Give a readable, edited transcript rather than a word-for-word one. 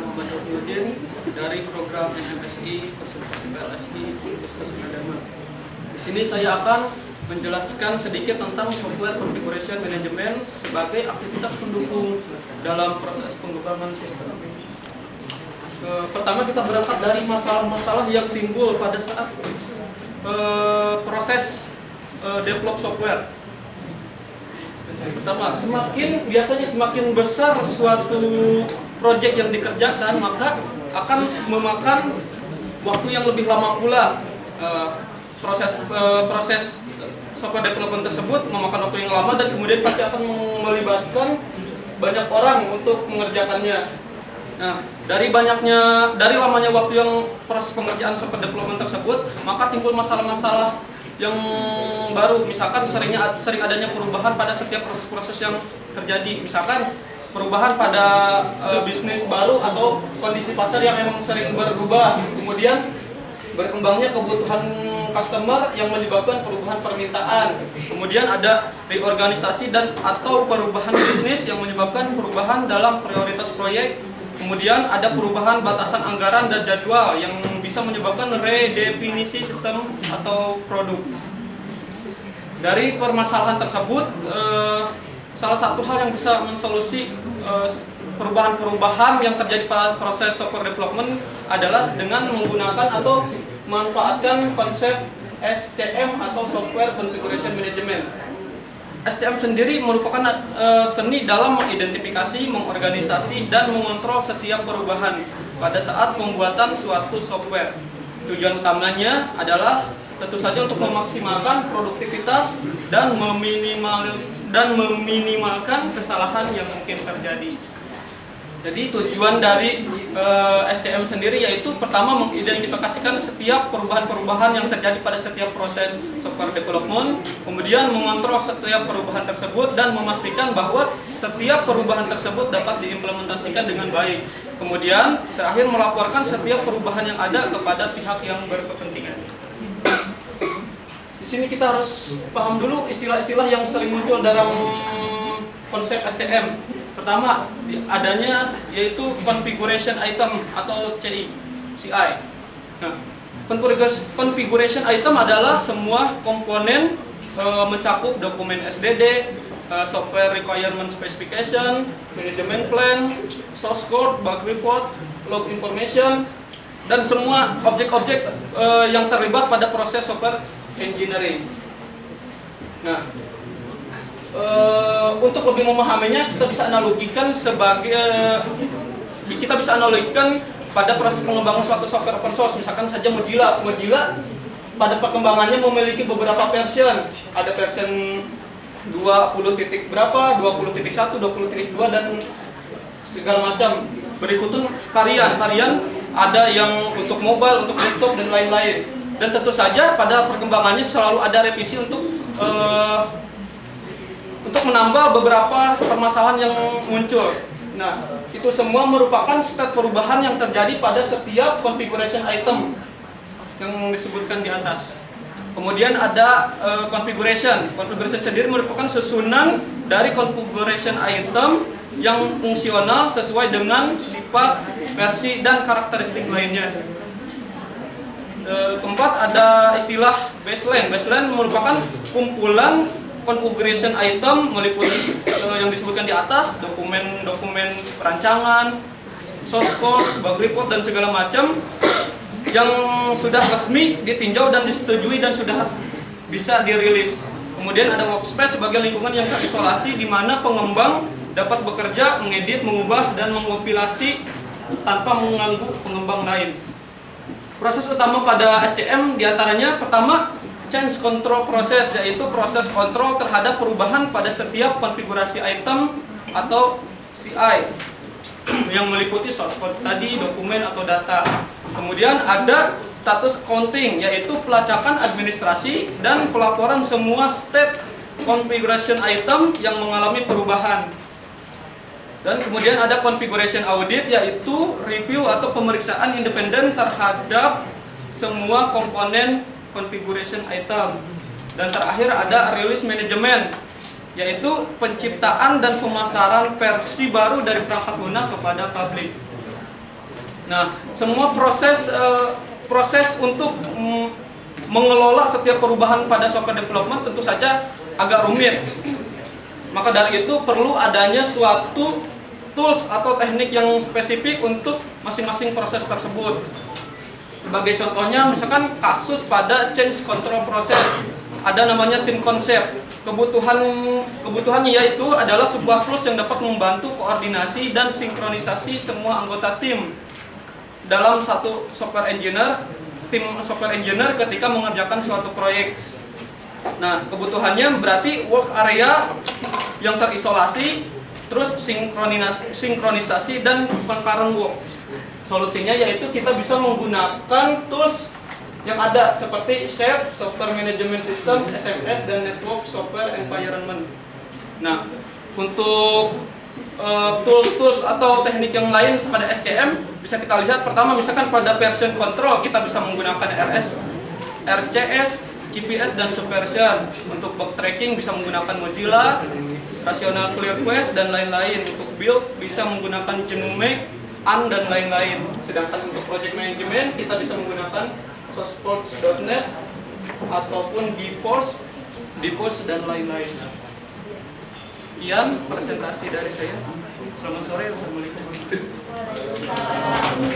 Muhammad Nurdin dari program MSI Konservasi PLSI Universitas Unadama. Di sini saya akan menjelaskan sedikit tentang software configuration management sebagai aktivitas pendukung dalam proses pengembangan sistem. Pertama kita berangkat dari masalah-masalah yang timbul pada saat proses develop software. Pertama, biasanya semakin besar suatu proyek yang dikerjakan, maka akan memakan waktu yang lebih lama pula. Proses software development tersebut memakan waktu yang lama dan kemudian pasti akan melibatkan banyak orang untuk mengerjakannya. Nah, dari lamanya waktu yang proses pengerjaan software development tersebut, maka timbul masalah-masalah yang baru. Misalkan sering adanya perubahan pada setiap proses-proses yang terjadi. Misalkan perubahan pada bisnis baru atau kondisi pasar yang memang sering berubah. Kemudian berkembangnya kebutuhan customer yang menyebabkan perubahan permintaan. Kemudian ada reorganisasi dan atau perubahan bisnis yang menyebabkan perubahan dalam prioritas proyek. Kemudian ada perubahan batasan anggaran dan jadwal yang bisa menyebabkan redefinisi sistem atau produk. Dari permasalahan tersebut, salah satu hal yang bisa mensolusi perubahan-perubahan yang terjadi pada proses software development adalah dengan menggunakan atau memanfaatkan konsep SCM atau Software Configuration Management. SCM sendiri merupakan seni dalam mengidentifikasi, mengorganisasi, dan mengontrol setiap perubahan pada saat pembuatan suatu software. Tujuan utamanya adalah tentu saja untuk memaksimalkan produktivitas dan meminimalkan kesalahan yang mungkin terjadi. Jadi tujuan dari SCM sendiri yaitu pertama mengidentifikasikan setiap perubahan-perubahan yang terjadi pada setiap proses software development, kemudian mengontrol setiap perubahan tersebut dan memastikan bahwa setiap perubahan tersebut dapat diimplementasikan dengan baik. Kemudian terakhir melaporkan setiap perubahan yang ada kepada pihak yang berkepentingan. Di sini kita harus paham dulu istilah-istilah yang sering muncul dalam konsep SCM. Pertama, adanya yaitu configuration item atau CI. Nah, configuration item adalah semua komponen mencakup dokumen SDD, software requirement specification, management plan, source code, bug report, log information, dan semua objek-objek yang terlibat pada proses software engineering. Nah, untuk lebih memahaminya kita bisa analogikan pada proses pengembangan suatu software open source. Misalkan saja Mozilla pada perkembangannya memiliki beberapa version. Ada version 20 titik berapa, 20.1, 20.2 dan segala macam. Berikutnya varian ada yang untuk mobile, untuk desktop dan lain-lain. Dan tentu saja pada perkembangannya selalu ada revisi untuk menambah beberapa permasalahan yang muncul. Nah, itu semua merupakan step perubahan yang terjadi pada setiap configuration item yang disebutkan di atas. Kemudian ada configuration. Configuration sendiri merupakan susunan dari configuration item yang fungsional sesuai dengan sifat, versi, dan karakteristik lainnya. Keempat, ada istilah baseline. Baseline merupakan kumpulan configuration item meliputi yang disebutkan di atas, dokumen perancangan, source code, bug report, dan segala macam yang sudah resmi ditinjau dan disetujui dan sudah bisa dirilis. Kemudian ada workspace sebagai lingkungan yang terisolasi di mana pengembang dapat bekerja, mengedit, mengubah, dan mengompilasi tanpa mengganggu pengembang lain. Proses utama pada SCM diantaranya pertama, change control process, yaitu proses kontrol terhadap perubahan pada setiap konfigurasi item atau CI yang meliputi source code tadi, dokumen atau data. Kemudian ada status accounting, yaitu pelacakan administrasi dan pelaporan semua state configuration item yang mengalami perubahan. Dan kemudian ada configuration audit, yaitu review atau pemeriksaan independen terhadap semua komponen configuration item. Dan terakhir ada release management, yaitu penciptaan dan pemasaran versi baru dari perangkat lunak kepada publik. Nah, semua proses untuk mengelola setiap perubahan pada software development tentu saja agak rumit. Maka dari itu perlu adanya suatu tools atau teknik yang spesifik untuk masing-masing proses tersebut. Sebagai contohnya, misalkan kasus pada change control process, ada namanya tim konsep. Kebutuhannya yaitu adalah sebuah tools yang dapat membantu koordinasi dan sinkronisasi semua anggota tim dalam satu tim software engineer ketika mengerjakan suatu proyek. Nah, kebutuhannya berarti work area yang terisolasi, terus sinkronisasi dan concurrent work. Solusinya yaitu kita bisa menggunakan tools yang ada seperti SHAPE, Software Management System, SMS, dan Network Software Environment. Nah, untuk tools atau teknik yang lain pada SCM bisa kita lihat. Pertama, misalkan pada version control kita bisa menggunakan RCS, GPS, dan Subversion. Untuk bug tracking bisa menggunakan Mozilla, Rational Clear Quest, dan lain-lain. Untuk build bisa menggunakan GNOME, dan lain-lain. Sedangkan untuk project management kita bisa menggunakan sourceforge.net ataupun GeForce dan lain-lain. Sekian presentasi dari saya. Selamat sore, assalamualaikum.